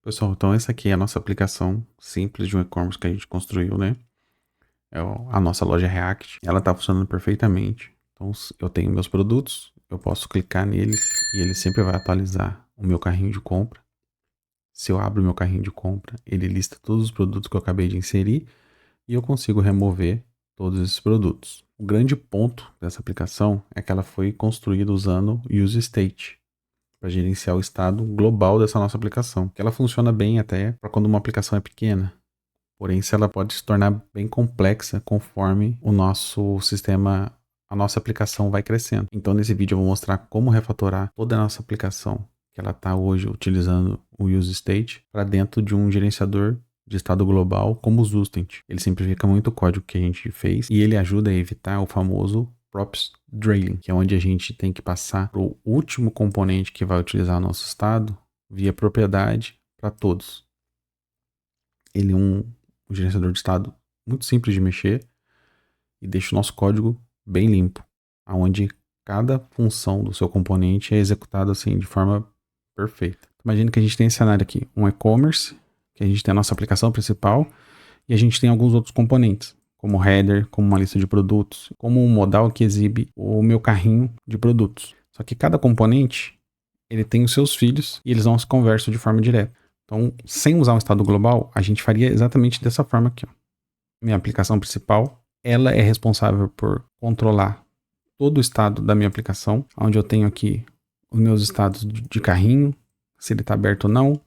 Pessoal, então essa aqui é a nossa aplicação simples de um e-commerce que a gente construiu, né? A nossa loja React. Ela tá funcionando perfeitamente. Então eu tenho meus produtos, eu posso clicar neles e ele sempre vai atualizar o meu carrinho de compra. Se eu abro o meu carrinho de compra, ele lista todos os produtos que eu acabei de inserir e eu consigo remover todos esses produtos. O grande ponto dessa aplicação é que ela foi construída usando UseState para gerenciar o estado global dessa nossa aplicação. Que ela funciona bem até para quando uma aplicação é pequena. Porém, se ela pode se tornar bem complexa conforme o nosso sistema, a nossa aplicação vai crescendo. Então, nesse vídeo eu vou mostrar como refatorar toda a nossa aplicação que ela está hoje utilizando o UseState para dentro de um gerenciador de estado global como o Zustent. Ele simplifica muito o código que a gente fez e ele ajuda a evitar o famoso props drailing, que é onde a gente tem que passar para o último componente que vai utilizar o nosso estado via propriedade para todos. Ele é um gerenciador de estado muito simples de mexer e deixa o nosso código bem limpo, onde cada função do seu componente é executada assim de forma perfeita. Imagina que a gente tem esse cenário aqui, um e-commerce, que a gente tem a nossa aplicação principal e a gente tem alguns outros componentes, como header, como uma lista de produtos, como um modal que exibe o meu carrinho de produtos. Só que cada componente, ele tem os seus filhos e eles não se conversam de forma direta. Então, sem usar um estado global, a gente faria exatamente dessa forma aqui. Ó. Minha aplicação principal, ela é responsável por controlar todo o estado da minha aplicação, onde eu tenho aqui os meus estados de carrinho, se ele está aberto ou não.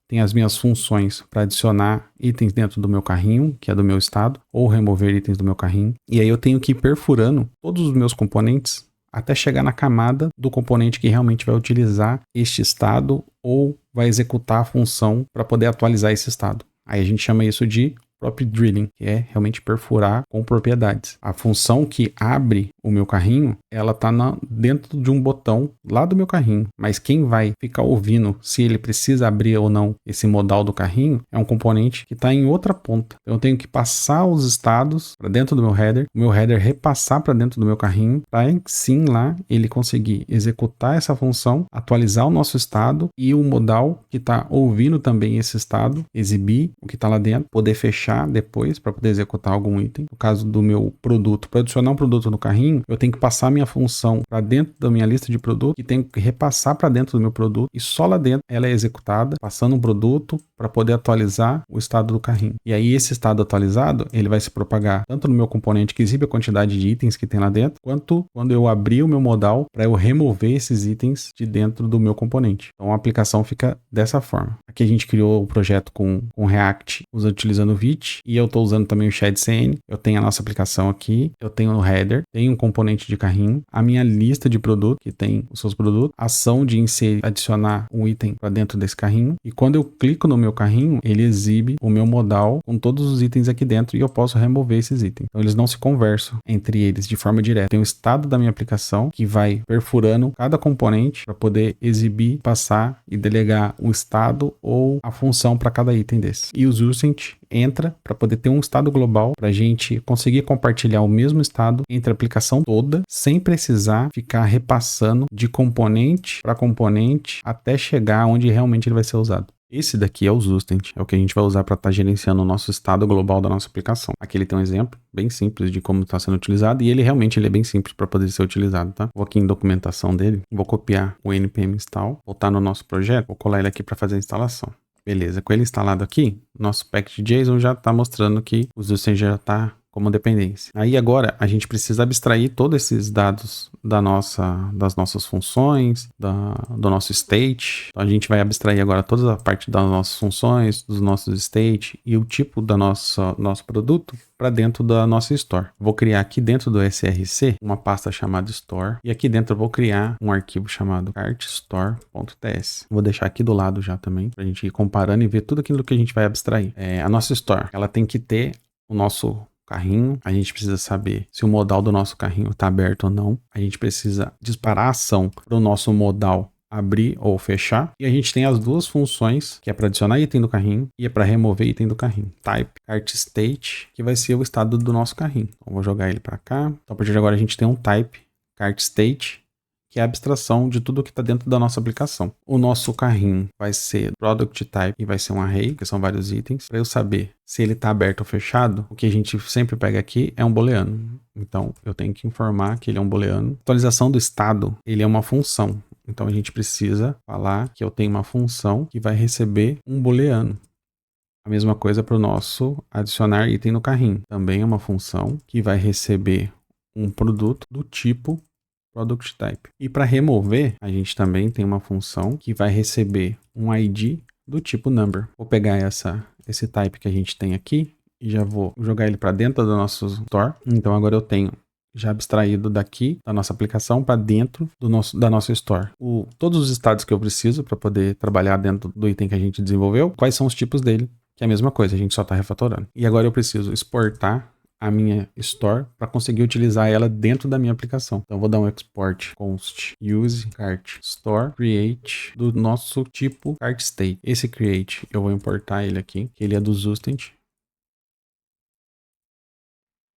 Tem as minhas funções para adicionar itens dentro do meu carrinho, que é do meu estado, ou remover itens do meu carrinho. E aí eu tenho que ir perfurando todos os meus componentes até chegar na camada do componente que realmente vai utilizar este estado ou vai executar a função para poder atualizar esse estado. Aí a gente chama isso de prop drilling, que é realmente perfurar com propriedades. A função que abre o meu carrinho, ela está dentro de um botão lá do meu carrinho, mas quem vai ficar ouvindo se ele precisa abrir ou não esse modal do carrinho é um componente que está em outra ponta. Eu tenho que passar os estados para dentro do meu header, o meu header repassar para dentro do meu carrinho, para sim lá ele conseguir executar essa função, atualizar o nosso estado e o modal que está ouvindo também esse estado, exibir o que está lá dentro, poder fechar depois para poder executar algum item. No caso do meu produto, para adicionar um produto no carrinho, eu tenho que passar minha função para dentro da minha lista de produtos e tenho que repassar para dentro do meu produto e só lá dentro ela é executada, passando um produto para poder atualizar o estado do carrinho. E aí esse estado atualizado, ele vai se propagar tanto no meu componente que exibe a quantidade de itens que tem lá dentro, quanto quando eu abrir o meu modal para eu remover esses itens de dentro do meu componente. Então a aplicação fica dessa forma. Aqui a gente criou o projeto com React utilizando o Vite e eu estou usando também o ShadCN. Eu tenho a nossa aplicação aqui, eu tenho no header, tenho um componente de carrinho, a minha lista de produtos, que tem os seus produtos, ação de inserir, adicionar um item para dentro desse carrinho, e quando eu clico no meu carrinho, ele exibe o meu modal com todos os itens aqui dentro e eu posso remover esses itens. Então eles não se conversam entre eles de forma direta. Tem o estado da minha aplicação que vai perfurando cada componente para poder exibir, passar e delegar o estado ou a função para cada item desse. E o Zustent entra para poder ter um estado global para a gente conseguir compartilhar o mesmo estado entre a aplicação toda, sem precisar ficar repassando de componente para componente até chegar onde realmente ele vai ser usado. Esse daqui é o Zustent, é o que a gente vai usar para estar gerenciando o nosso estado global da nossa aplicação. Aqui ele tem um exemplo bem simples de como está sendo utilizado e ele é bem simples para poder ser utilizado, tá? Vou aqui em documentação dele, vou copiar o npm install, voltar no nosso projeto, vou colar ele aqui para fazer a instalação. Beleza, com ele instalado aqui, nosso package.json já está mostrando que o Zustent já está como dependência. Aí agora a gente precisa abstrair todos esses dados das nossas funções, do nosso state. Então a gente vai abstrair agora toda a parte das nossas funções, dos nossos state e o tipo da nosso produto para dentro da nossa store. Vou criar aqui dentro do src uma pasta chamada store e aqui dentro eu vou criar um arquivo chamado cartstore.ts. Vou deixar aqui do lado já também para a gente ir comparando e ver tudo aquilo que a gente vai abstrair. A nossa store, ela tem que ter o nosso carrinho, a gente precisa saber se o modal do nosso carrinho está aberto ou não. A gente precisa disparar a ação para o nosso modal abrir ou fechar. E a gente tem as duas funções, que é para adicionar item do carrinho e é para remover item do carrinho. Type cartState, que vai ser o estado do nosso carrinho. Então, vou jogar ele para cá. Então, a partir de agora a gente tem um type cartState, que é a abstração de tudo que está dentro da nossa aplicação. O nosso carrinho vai ser product type e vai ser um array, que são vários itens. Para eu saber se ele está aberto ou fechado, o que a gente sempre pega aqui é um booleano. Então, eu tenho que informar que ele é um booleano. Atualização do estado, ele é uma função. Então, a gente precisa falar que eu tenho uma função que vai receber um booleano. A mesma coisa para o nosso adicionar item no carrinho. Também é uma função que vai receber um produto do tipo product type. E para remover, a gente também tem uma função que vai receber um ID do tipo number. Vou pegar esse type que a gente tem aqui e já vou jogar ele para dentro do nosso store. Então agora eu tenho já abstraído daqui da nossa aplicação para dentro da nossa store. Todos os estados que eu preciso para poder trabalhar dentro do item que a gente desenvolveu, quais são os tipos dele, que é a mesma coisa, a gente só está refatorando. E agora eu preciso exportar a minha store para conseguir utilizar ela dentro da minha aplicação. Então, eu vou dar um export const use cart store create do nosso tipo cart state. Esse create, eu vou importar ele aqui, que ele é do Zustent.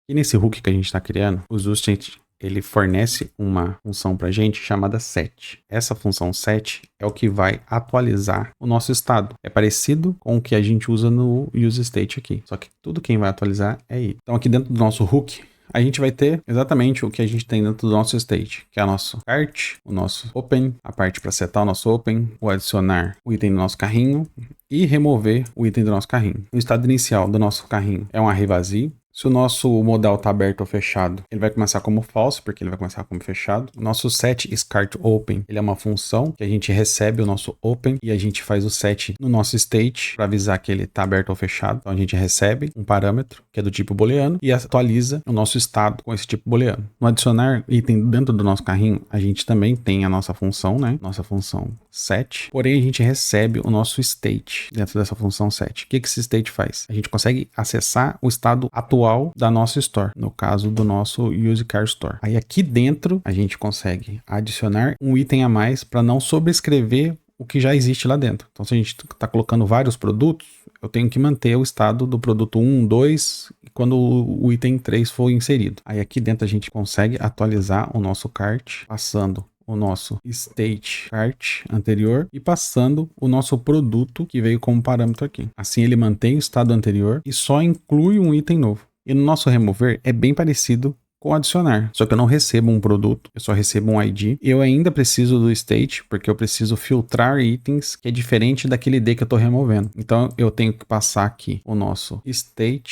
E nesse hook que a gente está criando, o Zustent, ele fornece uma função para a gente chamada set. Essa função set é o que vai atualizar o nosso estado. É parecido com o que a gente usa no useState aqui. Só que tudo quem vai atualizar é ele. Então aqui dentro do nosso hook, a gente vai ter exatamente o que a gente tem dentro do nosso state, que é o nosso cart, o nosso open, a parte para setar o nosso open, o adicionar o item do nosso carrinho e remover o item do nosso carrinho. O estado inicial do nosso carrinho é um array vazio. Se o nosso modal está aberto ou fechado, ele vai começar como false, porque ele vai começar como fechado. O nosso set start open, ele é uma função que a gente recebe o nosso open e a gente faz o set no nosso state para avisar que ele está aberto ou fechado. Então a gente recebe um parâmetro que é do tipo booleano e atualiza o nosso estado com esse tipo booleano. No adicionar item dentro do nosso carrinho, a gente também tem a nossa função, né? Nossa função set. Porém, a gente recebe o nosso state dentro dessa função set. O que esse state faz? A gente consegue acessar o estado atual da nossa store, no caso do nosso use cart store. Aí aqui dentro a gente consegue adicionar um item a mais para não sobrescrever o que já existe lá dentro. Então, se a gente está colocando vários produtos, eu tenho que manter o estado do produto 1, 2, quando o item 3 for inserido. Aí aqui dentro a gente consegue atualizar o nosso cart, passando o nosso state cart anterior e passando o nosso produto que veio como parâmetro aqui. Assim ele mantém o estado anterior e só inclui um item novo. E no nosso remover é bem parecido com adicionar, só que eu não recebo um produto, eu só recebo um ID. Eu ainda preciso do state, porque eu preciso filtrar itens que é diferente daquele ID que eu estou removendo. Então eu tenho que passar aqui o nosso state.cart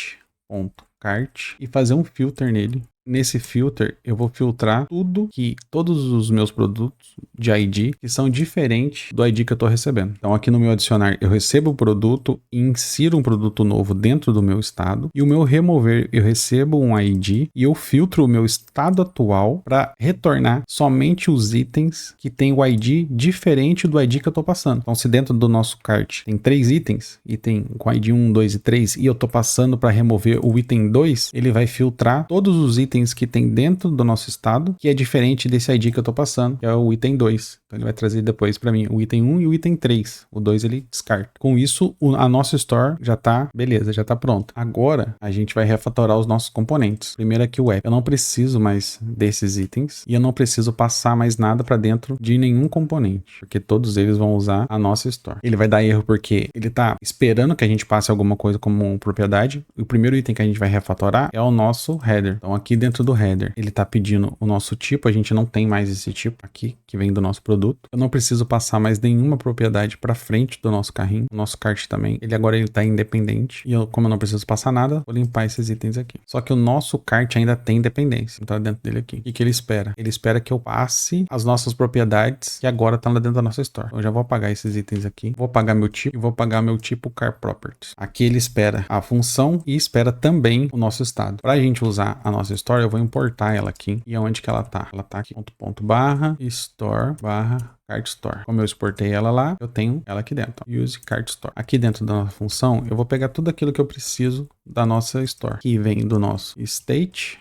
e fazer um filter nele. Nesse filter, eu vou filtrar todos os meus produtos de ID que são diferentes do ID que eu estou recebendo. Então, aqui no meu adicionar, eu recebo o produto e insiro um produto novo dentro do meu estado. E o meu remover, eu recebo um ID e eu filtro o meu estado atual para retornar somente os itens que têm o ID diferente do ID que eu estou passando. Então, se dentro do nosso cart tem 3 itens, item com ID 1, 2 e 3, e eu estou passando para remover o item 2, ele vai filtrar todos os itens que tem dentro do nosso estado, que é diferente desse ID que eu tô passando, que é o item 2. Então ele vai trazer depois para mim o item 1 e o item 3. O 2 ele descarta. Com isso, a nossa store já tá, beleza, já tá pronta. Agora, a gente vai refatorar os nossos componentes. Primeiro aqui o app. Eu não preciso mais desses itens e eu não preciso passar mais nada para dentro de nenhum componente, porque todos eles vão usar a nossa store. Ele vai dar erro porque ele tá esperando que a gente passe alguma coisa como propriedade. O primeiro item que a gente vai refatorar é o nosso header. Então aqui dentro do header, ele tá pedindo o nosso tipo, a gente não tem mais esse tipo aqui, que vem do nosso produto. Eu não preciso passar mais nenhuma propriedade para frente do nosso carrinho. O nosso cart também, ele tá independente. E como eu não preciso passar nada, vou limpar esses itens aqui. Só que o nosso cart ainda tem dependência, então tá dentro dele aqui. O que ele espera? Ele espera que eu passe as nossas propriedades que agora estão lá dentro da nossa store. Então eu já vou apagar esses itens aqui, vou apagar meu tipo e vou apagar meu tipo car properties. Aqui ele espera a função e espera também o nosso estado. Para a gente usar a nossa store, eu vou importar ela aqui. E onde que ela tá? Ela tá aqui, ponto barra store barra cart store. Como eu exportei ela lá, eu tenho ela aqui dentro. Use cart store. Aqui dentro da nossa função, eu vou pegar tudo aquilo que eu preciso da nossa store, que vem do nosso state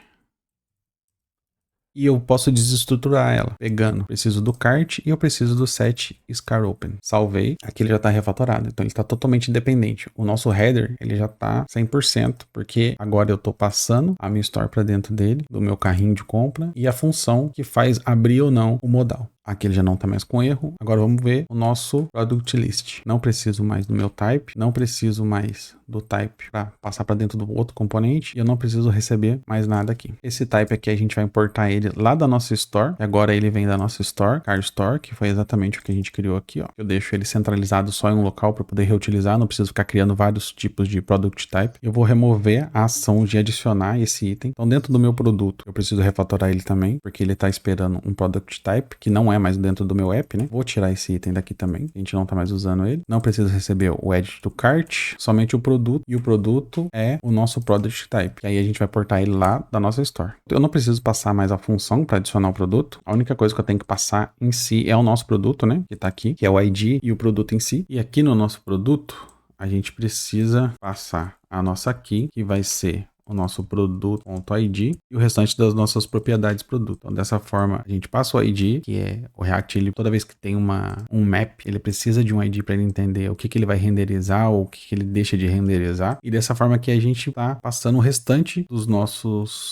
E eu posso desestruturar ela, pegando, preciso do cart e eu preciso do set scar open. Salvei, aqui ele já está refatorado, então ele está totalmente independente. O nosso header, ele já está 100%, porque agora eu estou passando a minha store para dentro dele, do meu carrinho de compra, e a função que faz abrir ou não o modal. Aqui ele já não está mais com erro. Agora vamos ver o nosso product list. Não preciso mais do meu type, não preciso mais do type para passar para dentro do outro componente e eu não preciso receber mais nada aqui. Esse type aqui a gente vai importar ele lá da nossa store. E agora ele vem da nossa store, car store, que foi exatamente o que a gente criou aqui, ó. Eu deixo ele centralizado só em um local para poder reutilizar, não preciso ficar criando vários tipos de product type. Eu vou remover a ação de adicionar esse item. Então dentro do meu produto eu preciso refatorar ele também, porque ele está esperando um product type que não é mais dentro do meu app, né? Vou tirar esse item daqui também, a gente não tá mais usando ele. Não preciso receber o edit do cart, somente o produto, e o produto é o nosso product type. E aí a gente vai portar ele lá da nossa store. Eu não preciso passar mais a função para adicionar o produto. A única coisa que eu tenho que passar em si é o nosso produto, né? Que tá aqui, que é o ID e o produto em si. E aqui no nosso produto, a gente precisa passar a nossa key, que vai ser o nosso produto.id e o restante das nossas propriedades produto. Então, dessa forma, a gente passa o ID, que é o React, ele, toda vez que tem um map, ele precisa de um ID para ele entender o que ele vai renderizar ou o que ele deixa de renderizar. E dessa forma que a gente está passando o restante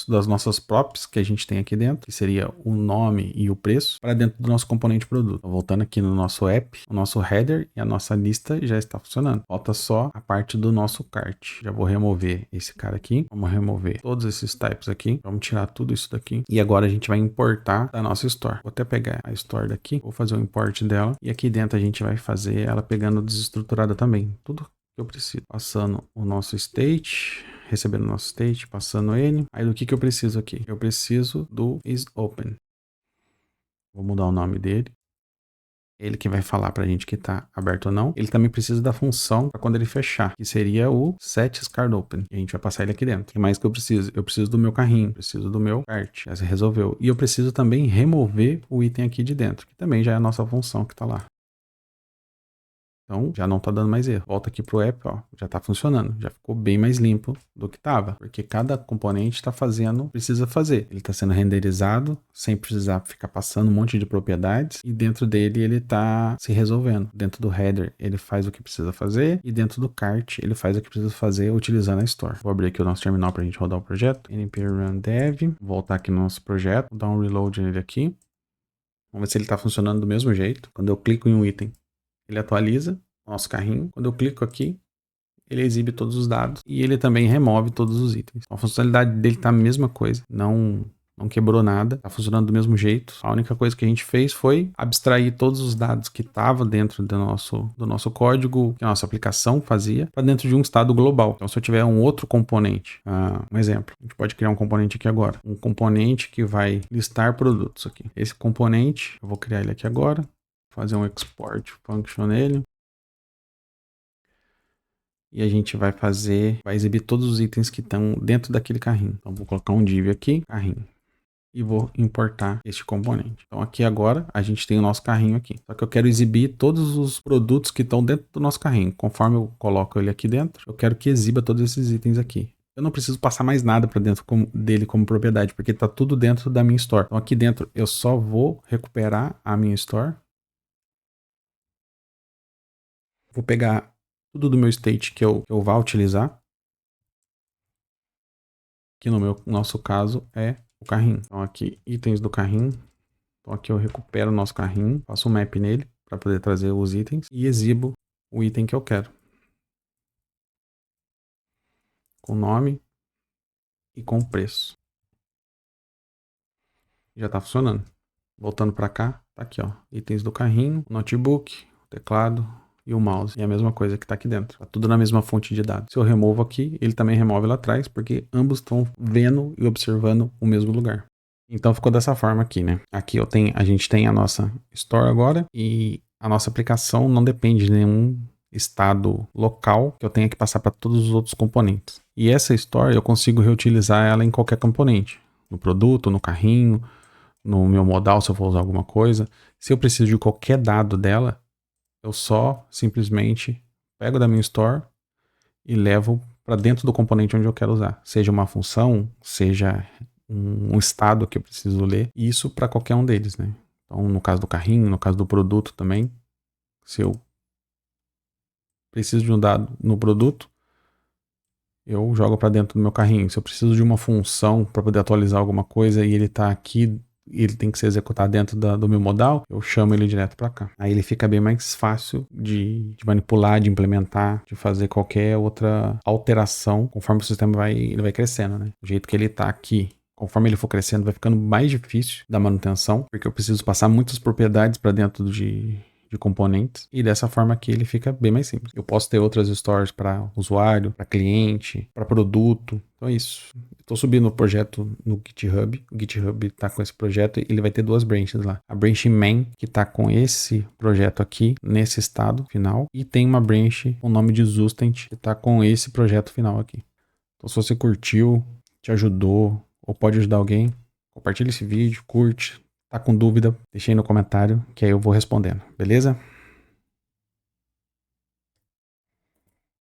das nossas props que a gente tem aqui dentro, que seria o nome e o preço, para dentro do nosso componente produto. Então, voltando aqui no nosso app, o nosso header e a nossa lista já está funcionando. Falta só a parte do nosso cart. Já vou remover esse cara aqui. Vamos remover todos esses types aqui. Vamos tirar tudo isso daqui. E agora a gente vai importar da nossa store. Vou até pegar a store daqui. Vou fazer o import dela. E aqui dentro a gente vai fazer ela pegando desestruturada também. Tudo que eu preciso. Passando o nosso state. Recebendo o nosso state. Passando ele. Aí do que eu preciso aqui? Eu preciso do isOpen. Vou mudar o nome dele. Ele que vai falar pra gente que tá aberto ou não. Ele também precisa da função para quando ele fechar, que seria o set card open. E a gente vai passar ele aqui dentro. O que mais que eu preciso? Eu preciso do meu carrinho, preciso do meu cart. Já se resolveu. E eu preciso também remover o item aqui de dentro, que também já é a nossa função que tá lá. Então, já não tá dando mais erro. Volta aqui pro app, ó, já tá funcionando. Já ficou bem mais limpo do que tava, porque cada componente tá fazendo, precisa fazer. Ele tá sendo renderizado, sem precisar ficar passando um monte de propriedades, e dentro dele ele tá se resolvendo. Dentro do header, ele faz o que precisa fazer, e dentro do cart, ele faz o que precisa fazer utilizando a store. Vou abrir aqui o nosso terminal pra gente rodar o projeto. npm dev, voltar aqui no nosso projeto, dar um reload nele aqui. Vamos ver se ele tá funcionando do mesmo jeito. Quando eu clico em um item, ele atualiza o nosso carrinho. Quando eu clico aqui, ele exibe todos os dados e ele também remove todos os itens. Então, a funcionalidade dele tá a mesma coisa, não quebrou nada, tá funcionando do mesmo jeito. A única coisa que a gente fez foi abstrair todos os dados que estavam dentro do nosso código, que a nossa aplicação fazia, para dentro de um estado global. Então, se eu tiver um outro componente, um exemplo, a gente pode criar um componente aqui agora, um componente que vai listar produtos aqui. Esse componente, eu vou criar ele aqui agora, fazer um export function nele. E a gente vai exibir todos os itens que estão dentro daquele carrinho. Então, vou colocar um div aqui, carrinho. E vou importar este componente. Então, aqui agora, a gente tem o nosso carrinho aqui. Só que eu quero exibir todos os produtos que estão dentro do nosso carrinho. Conforme eu coloco ele aqui dentro, eu quero que exiba todos esses itens aqui. Eu não preciso passar mais nada para dentro dele como propriedade, porque está tudo dentro da minha store. Então, aqui dentro, eu só vou recuperar a minha store. Vou pegar tudo do meu state que eu vá utilizar. Que no nosso caso é o carrinho. Então aqui, itens do carrinho. Então aqui eu recupero o nosso carrinho, faço um map nele para poder trazer os itens e exibo o item que eu quero. Com nome e com preço. Já está funcionando. Voltando para cá, tá aqui, ó, itens do carrinho, notebook, teclado e o mouse. E a mesma coisa que tá aqui dentro. Tá tudo na mesma fonte de dados. Se eu removo aqui, ele também remove lá atrás, porque ambos estão vendo e observando o mesmo lugar. Então ficou dessa forma aqui, né? Aqui a gente tem a nossa store agora e a nossa aplicação não depende de nenhum estado local que eu tenha que passar para todos os outros componentes. E essa store eu consigo reutilizar ela em qualquer componente. No produto, no carrinho, no meu modal, se eu for usar alguma coisa. Se eu preciso de qualquer dado dela, eu só simplesmente pego da minha store e levo para dentro do componente onde eu quero usar. Seja uma função, seja um estado que eu preciso ler, e isso para qualquer um deles, né? Então, no caso do carrinho, no caso do produto também, se eu preciso de um dado no produto, eu jogo para dentro do meu carrinho. Se eu preciso de uma função para poder atualizar alguma coisa e ele está aqui, e ele tem que ser executado dentro do meu modal, eu chamo ele direto para cá. Aí ele fica bem mais fácil de manipular, de implementar, de fazer qualquer outra alteração conforme o sistema ele vai crescendo, né? O jeito que ele está aqui, conforme ele for crescendo, vai ficando mais difícil da manutenção, porque eu preciso passar muitas propriedades para dentro de componentes, e dessa forma aqui ele fica bem mais simples. Eu posso ter outras stores para usuário, para cliente, para produto. Então é isso. Estou subindo o projeto no GitHub. O GitHub está com esse projeto e ele vai ter duas branches lá. A branch main, que está com esse projeto aqui, nesse estado final, e tem uma branch com o nome de Zustent, que está com esse projeto final aqui. Então se você curtiu, te ajudou, ou pode ajudar alguém, compartilha esse vídeo, curte. Tá com dúvida? Deixa aí no comentário que aí eu vou respondendo, beleza?